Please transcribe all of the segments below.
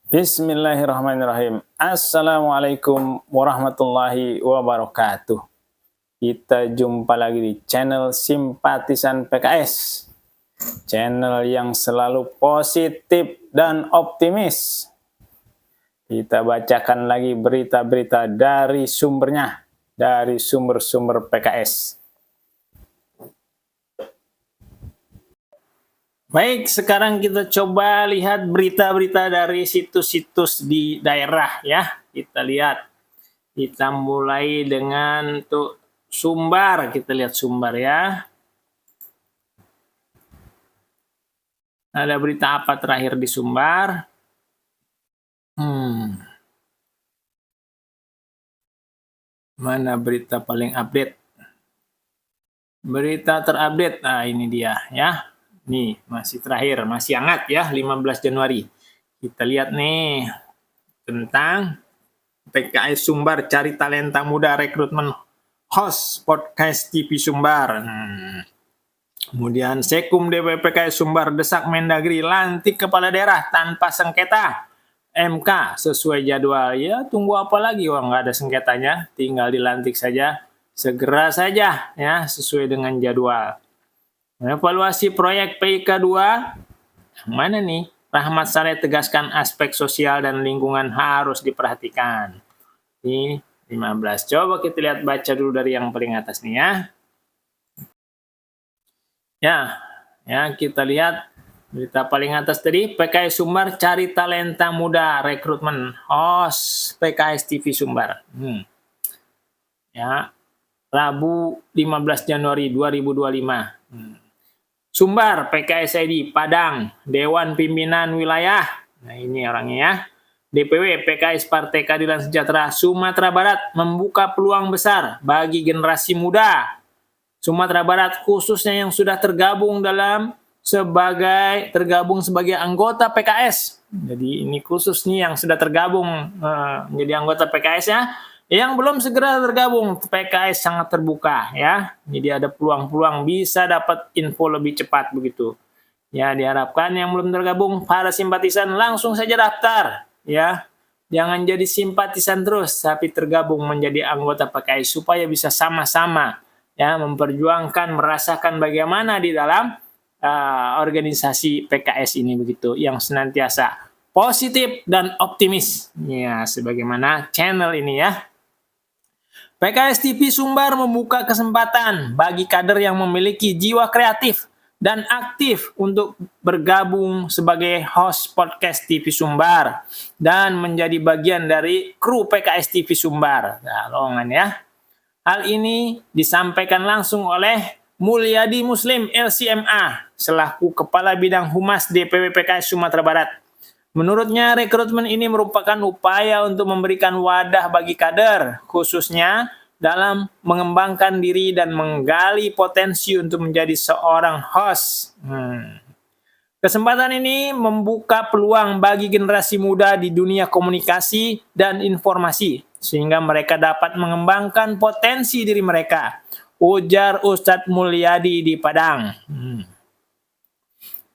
Bismillahirrahmanirrahim. Assalamualaikum warahmatullahi wabarakatuh. Kita jumpa lagi di channel Simpatisan PKS. Channel yang selalu positif dan optimis. Kita bacakan lagi berita-berita dari sumbernya, dari sumber-sumber PKS. Baik, sekarang kita coba lihat berita-berita dari situs-situs di daerah ya. Kita lihat. Kita mulai dengan tuh Sumbar, kita lihat Sumbar ya. Ada berita apa terakhir di Sumbar? Mana berita paling update? Berita terupdate, nah ini dia ya. Nih, masih terakhir, masih hangat ya, 15 Januari. Kita lihat nih, tentang PKS Sumbar cari talenta muda rekrutmen host podcast TV Sumbar. Kemudian Sekum DPP PKS Sumbar desak Mendagri lantik kepala daerah tanpa sengketa. MK sesuai jadwal. Ya, tunggu apa lagi? Wah, nggak ada sengketanya, tinggal dilantik saja. Segera saja ya, sesuai dengan jadwal. Evaluasi proyek PIK 2, mana nih? Rahmat Saleh tegaskan aspek sosial dan lingkungan harus diperhatikan. Ini 15. Coba kita lihat, baca dulu dari yang paling atas nih ya. Ya, kita lihat berita paling atas tadi, PKS Sumbar cari talenta muda rekrutmen host PKS TV Sumbar. Ya, Rabu 15 Januari 2025. Sumbar, PKS ID, Padang, Dewan Pimpinan Wilayah. Nah, ini orangnya ya. DPW PKS Partai Keadilan Sejahtera Sumatera Barat membuka peluang besar bagi generasi muda Sumatera Barat, khususnya yang sudah tergabung sebagai anggota PKS. Jadi ini khusus nih yang sudah tergabung menjadi anggota PKS ya. Yang belum segera tergabung, PKS sangat terbuka ya. Jadi ada peluang-peluang bisa dapat info lebih cepat begitu. Ya, diharapkan yang belum tergabung, para simpatisan langsung saja daftar ya. Jangan jadi simpatisan terus, tapi tergabung menjadi anggota PKS supaya bisa sama-sama ya memperjuangkan, merasakan bagaimana di dalam organisasi PKS ini begitu, yang senantiasa positif dan optimis. Ya, sebagaimana channel ini ya. PKS TV Sumbar membuka kesempatan bagi kader yang memiliki jiwa kreatif dan aktif untuk bergabung sebagai host podcast TV Sumbar dan menjadi bagian dari kru PKS TV Sumbar. Nah, lowongan ya. Hal ini disampaikan langsung oleh Mulyadi Muslim LCMA selaku Kepala Bidang Humas DPW PKS Sumatera Barat. Menurutnya, rekrutmen ini merupakan upaya untuk memberikan wadah bagi kader, khususnya dalam mengembangkan diri dan menggali potensi untuk menjadi seorang host. Kesempatan ini membuka peluang bagi generasi muda di dunia komunikasi dan informasi, sehingga mereka dapat mengembangkan potensi diri mereka, ujar Ustadz Mulyadi di Padang.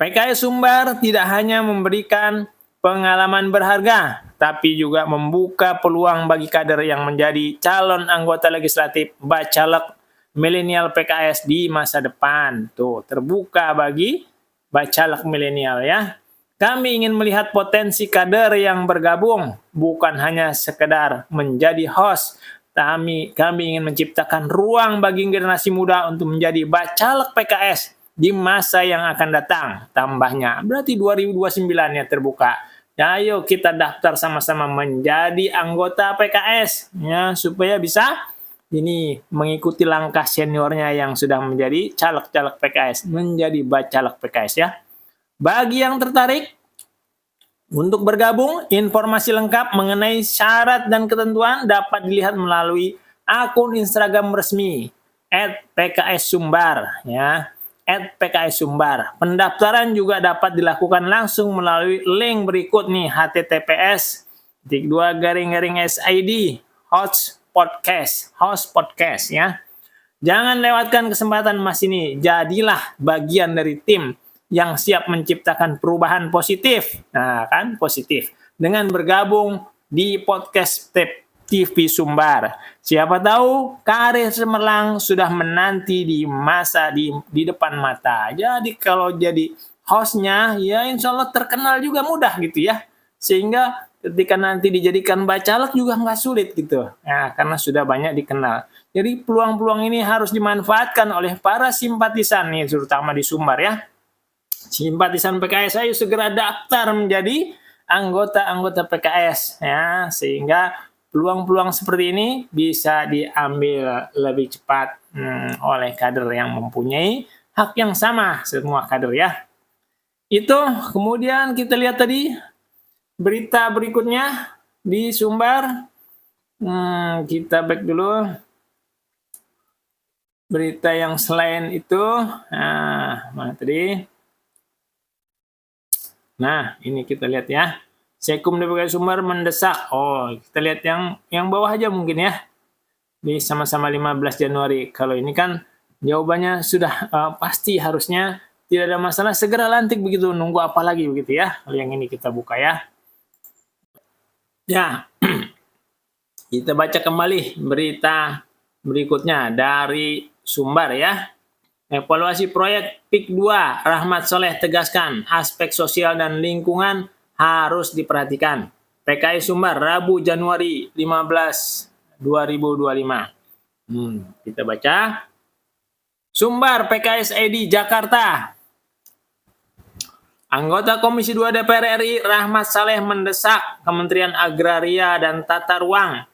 PKS Sumbar tidak hanya memberikan pengalaman berharga, tapi juga membuka peluang bagi kader yang menjadi calon anggota legislatif bacalek milenial PKS di masa depan. Tuh, terbuka bagi bacalek milenial ya. Kami ingin melihat potensi kader yang bergabung, bukan hanya sekedar menjadi host. Kami ingin menciptakan ruang bagi generasi muda untuk menjadi bacalek PKS di masa yang akan datang. Tambahnya, berarti 2029 ya terbuka. Ya, ayo kita daftar sama-sama menjadi anggota PKS ya, supaya bisa ini mengikuti langkah seniornya yang sudah menjadi caleg-caleg PKS, menjadi bacalek PKS ya. Bagi yang tertarik untuk bergabung, informasi lengkap mengenai syarat dan ketentuan dapat dilihat melalui akun Instagram resmi @pkssumbar ya. @pkssumbar. Pendaftaran juga dapat dilakukan langsung melalui link berikut nih, https://sid host podcast ya. Jangan lewatkan kesempatan emas ini. Jadilah bagian dari tim yang siap menciptakan perubahan positif. Nah, kan positif dengan bergabung di podcast TV Sumbar. Siapa tahu karir cemerlang sudah menanti di depan mata. Jadi kalau jadi hostnya, ya insya Allah terkenal juga mudah gitu ya. Sehingga ketika nanti dijadikan bacalek juga nggak sulit gitu. Nah, karena sudah banyak dikenal. Jadi peluang-peluang ini harus dimanfaatkan oleh para simpatisan nih, terutama di Sumbar ya. Simpatisan PKS, ayo segera daftar menjadi anggota PKS ya, sehingga peluang-peluang seperti ini bisa diambil lebih cepat oleh kader yang mempunyai hak yang sama semua kader ya. Itu kemudian kita lihat tadi berita berikutnya di Sumbar. Kita back dulu. Berita yang selain itu, mana tadi? Nah, ini kita lihat ya. Sekum DPK Sumbar mendesak. Oh, kita lihat yang bawah aja mungkin ya. Di sama-sama 15 Januari. Kalau ini kan jawabannya sudah pasti harusnya tidak ada masalah, segera lantik begitu. Nunggu apa lagi begitu ya. Kalau yang ini kita buka ya. Ya. Kita baca kembali berita berikutnya dari Sumbar ya. Evaluasi proyek PIK 2, Rahmat Saleh tegaskan aspek sosial dan lingkungan harus diperhatikan. PKS Sumbar, Rabu Januari 15, 2025. Kita baca. Sumbar PKS EDI Jakarta. Anggota Komisi 2 DPR RI Rahmat Saleh mendesak Kementerian Agraria dan Tata Ruang,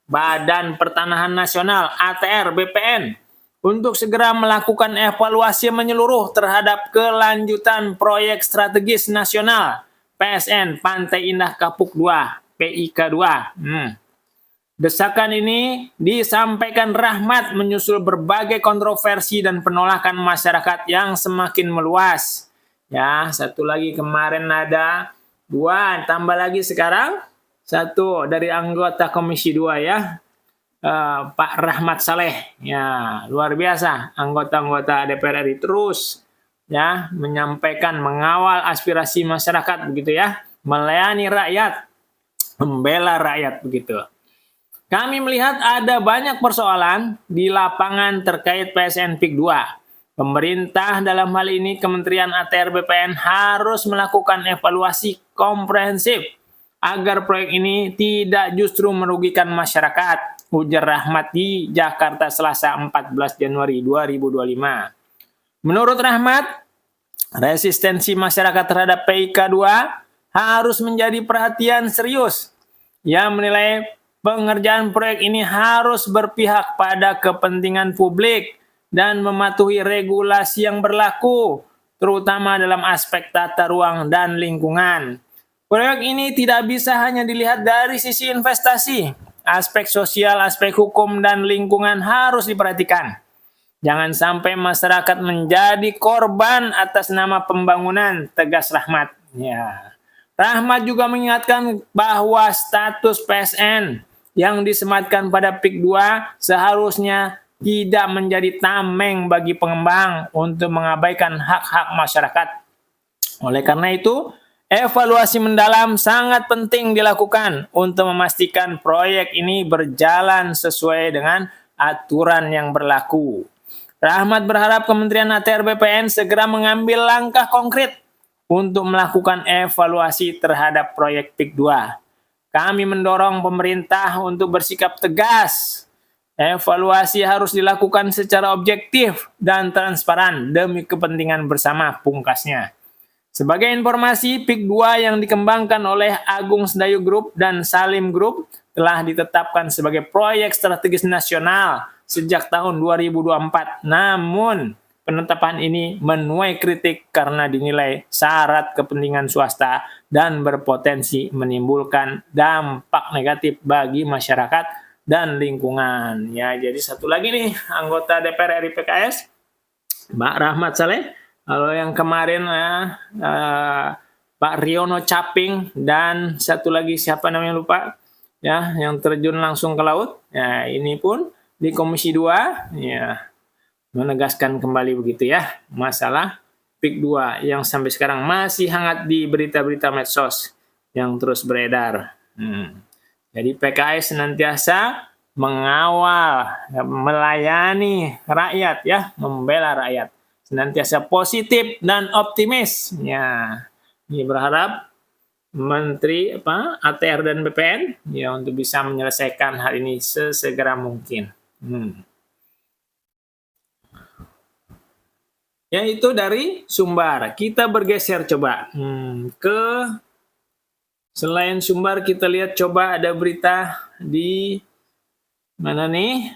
Badan Pertanahan Nasional ATR BPN untuk segera melakukan evaluasi menyeluruh terhadap kelanjutan proyek strategis nasional PSN Pantai Indah Kapuk 2 PIK 2. Desakan ini disampaikan Rahmat menyusul berbagai kontroversi dan penolakan masyarakat yang semakin meluas. Ya, satu lagi kemarin ada 2, tambah lagi sekarang 1 dari anggota Komisi 2 ya. Pak Rahmat Saleh, ya luar biasa, anggota-anggota DPR RI terus ya menyampaikan, mengawal aspirasi masyarakat begitu ya, melayani rakyat, membela rakyat begitu. Kami melihat ada banyak persoalan di lapangan terkait PSN PIK 2. Pemerintah dalam hal ini Kementerian ATR BPN harus melakukan evaluasi komprehensif agar proyek ini tidak justru merugikan masyarakat, ujar Rahmat di Jakarta Selasa 14 Januari 2025. Menurut Rahmat, resistensi masyarakat terhadap PIK 2 harus menjadi perhatian serius. Ia menilai pengerjaan proyek ini harus berpihak pada kepentingan publik dan mematuhi regulasi yang berlaku, terutama dalam aspek tata ruang dan lingkungan. Proyek ini tidak bisa hanya dilihat dari sisi investasi. Aspek sosial, aspek hukum, dan lingkungan harus diperhatikan. Jangan sampai masyarakat menjadi korban atas nama pembangunan, tegas Rahmat. Ya. Rahmat juga mengingatkan bahwa status PSN yang disematkan pada PIK 2 seharusnya tidak menjadi tameng bagi pengembang untuk mengabaikan hak-hak masyarakat. Oleh karena itu, evaluasi mendalam sangat penting dilakukan untuk memastikan proyek ini berjalan sesuai dengan aturan yang berlaku. Rahmat berharap Kementerian ATR BPN segera mengambil langkah konkret untuk melakukan evaluasi terhadap proyek PIK 2. Kami mendorong pemerintah untuk bersikap tegas. Evaluasi harus dilakukan secara objektif dan transparan demi kepentingan bersama, pungkasnya. Sebagai informasi, PIK 2 yang dikembangkan oleh Agung Sedayu Group dan Salim Group telah ditetapkan sebagai proyek strategis nasional sejak tahun 2024. Namun, penetapan ini menuai kritik karena dinilai syarat kepentingan swasta dan berpotensi menimbulkan dampak negatif bagi masyarakat dan lingkungan. Ya, jadi satu lagi nih, anggota DPR RI PKS, Mbak Rahmat Saleh. Kalau yang kemarin Pak Riono Caping dan satu lagi siapa namanya lupa ya, yang terjun langsung ke laut. Ya, ini pun di Komisi 2 ya menegaskan kembali begitu ya masalah PIK 2 yang sampai sekarang masih hangat di berita-berita medsos. yang terus beredar. Jadi PKS senantiasa mengawal, melayani rakyat ya, membela rakyat. Senantiasa positif dan optimis. Ya, ini berharap Menteri ATR dan BPN ya untuk bisa menyelesaikan hal ini sesegera mungkin. Ya itu dari Sumbar. Kita bergeser coba ke selain Sumbar, kita lihat coba ada berita di mana nih?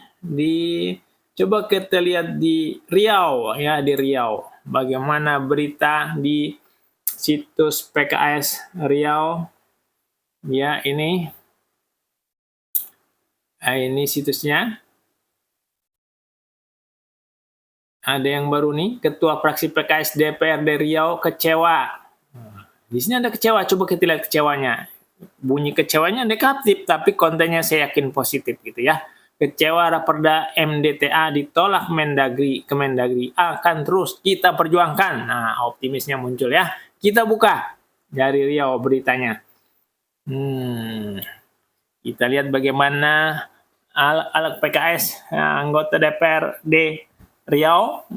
Coba kita lihat di Riau ya, di Riau. Bagaimana berita di situs PKS Riau? Ya ini situsnya. Ada yang baru nih, Ketua Fraksi PKS DPRD Riau kecewa. Di sini ada kecewa, coba kita lihat kecewanya. Bunyi kecewanya negatif, tapi kontennya saya yakin positif gitu ya. Kecewa Raperda MDTA ditolak Kemendagri akan terus kita perjuangkan. Nah, optimisnya muncul ya. Kita buka dari Riau beritanya. Kita lihat bagaimana alat PKS anggota DPRD Riau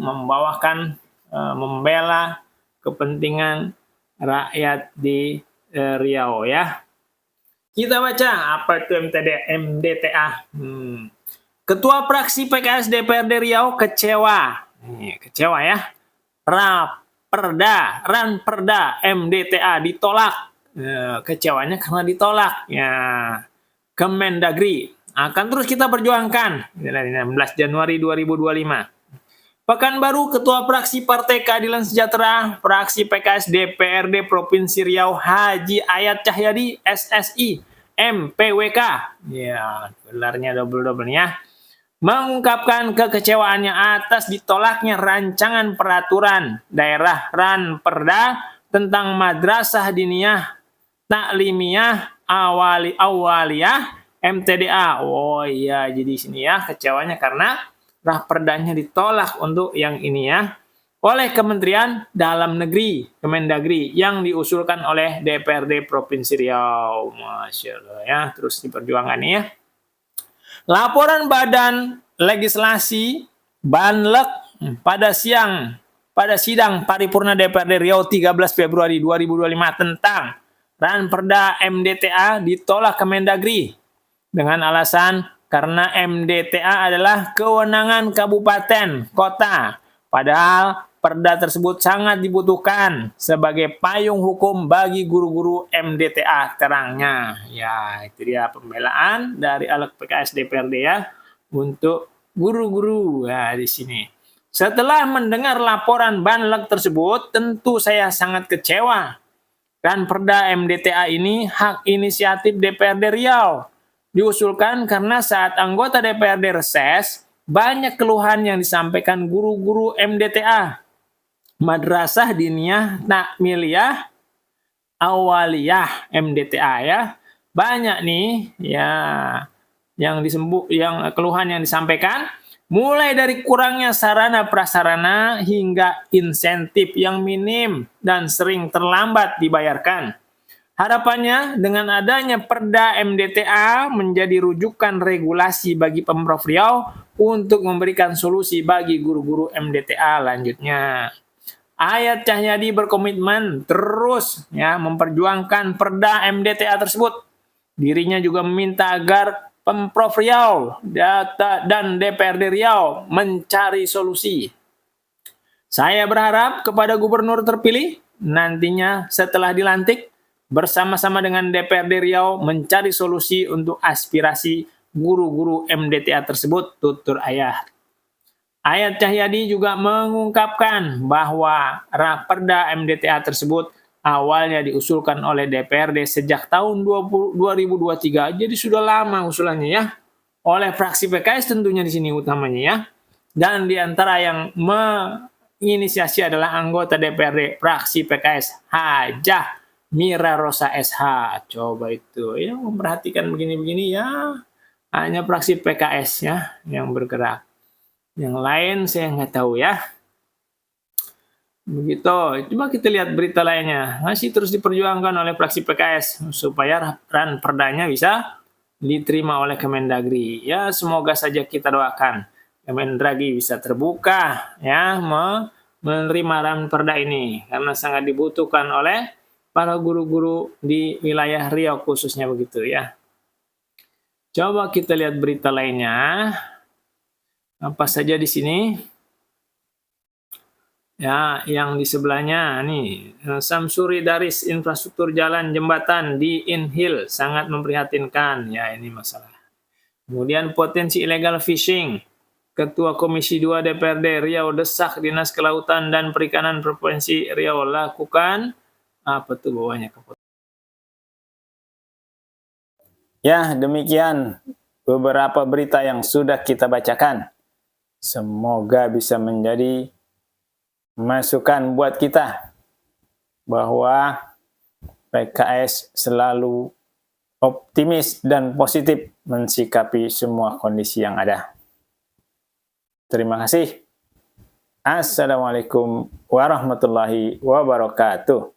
membela kepentingan rakyat di Riau ya. Kita baca apa itu MDTA. Ketua Fraksi PKS DPRD Riau kecewa. Kecewa ya. Ranperda MDTA ditolak. Kecewanya karena ditolak. Ya. Kemendagri akan terus kita perjuangkan. 16 Januari 2025. Pekanbaru, Ketua Fraksi Partai Keadilan Sejahtera, Fraksi PKS DPRD Provinsi Riau, Haji Ayat Cahyadi, SSI, MPWK, ya gelarnya double-double ya, mengungkapkan kekecewaannya atas ditolaknya rancangan peraturan daerah Ranperda tentang Madrasah Diniyah Taklimiyah Awaliyah MTDA. Oh iya, jadi sini ya kecewanya karena Raperdanya ditolak untuk yang ini ya oleh Kementerian Dalam Negeri Kemendagri yang diusulkan oleh DPRD Provinsi Riau. Masya Allah ya, terus diperjuangkan ya. Laporan Badan Legislasi Banlek pada sidang paripurna DPRD Riau 13 Februari 2025 tentang Ranperda MDTA ditolak Kemendagri dengan alasan karena MDTA adalah kewenangan kabupaten kota, padahal perda tersebut sangat dibutuhkan sebagai payung hukum bagi guru-guru MDTA, terangnya. Ya, itu dia pembelaan dari alat PKS DPRD ya untuk guru-guru ya di sini. Setelah mendengar laporan Banlek tersebut, tentu saya sangat kecewa. Dan perda MDTA ini hak inisiatif DPRD Riau. Diusulkan karena saat anggota DPRD reses, banyak keluhan yang disampaikan guru-guru MDTA. Madrasah Diniyah Takmiliyah Awaliyah MDTA ya. Banyak nih ya yang keluhan yang disampaikan, mulai dari kurangnya sarana prasarana hingga insentif yang minim dan sering terlambat dibayarkan. Harapannya dengan adanya Perda MDTA menjadi rujukan regulasi bagi Pemprov Riau untuk memberikan solusi bagi guru-guru MDTA lanjutnya. Ayat Cahyadi berkomitmen terus ya memperjuangkan Perda MDTA tersebut. Dirinya juga meminta agar Pemprov Riau dan DPRD Riau mencari solusi. Saya berharap kepada gubernur terpilih nantinya setelah dilantik bersama-sama dengan DPRD Riau mencari solusi untuk aspirasi guru-guru MDTA tersebut, tutur Ayat. Ayat Cahyadi juga mengungkapkan bahwa Raperda MDTA tersebut awalnya diusulkan oleh DPRD sejak tahun 2023, jadi sudah lama usulannya ya, oleh fraksi PKS tentunya di sini utamanya ya, dan diantara yang menginisiasi adalah anggota DPRD fraksi PKS Hajah Mira Rosa SH. Coba itu ya, memperhatikan begini-begini ya, hanya fraksi PKS ya yang bergerak, yang lain saya nggak tahu ya. Begitu. Coba kita lihat berita lainnya. Masih terus diperjuangkan oleh fraksi PKS supaya perdanya bisa diterima oleh Kemendagri. Ya, semoga saja kita doakan Kemendagri bisa terbuka ya menerima perda ini karena sangat dibutuhkan oleh para guru-guru di wilayah Riau khususnya begitu ya. Coba kita lihat berita lainnya. Apa saja di sini? Ya, yang di sebelahnya nih, Samsuri Daris infrastruktur jalan jembatan di Inhil sangat memprihatinkan. Ya, ini masalah. Kemudian potensi illegal fishing. Ketua Komisi 2 DPRD Riau desak Dinas Kelautan dan Perikanan Provinsi Riau lakukan apa tuh bawahnya? Ya, demikian beberapa berita yang sudah kita bacakan. Semoga bisa menjadi masukan buat kita bahwa PKS selalu optimis dan positif mensikapi semua kondisi yang ada. Terima kasih. Assalamualaikum warahmatullahi wabarakatuh.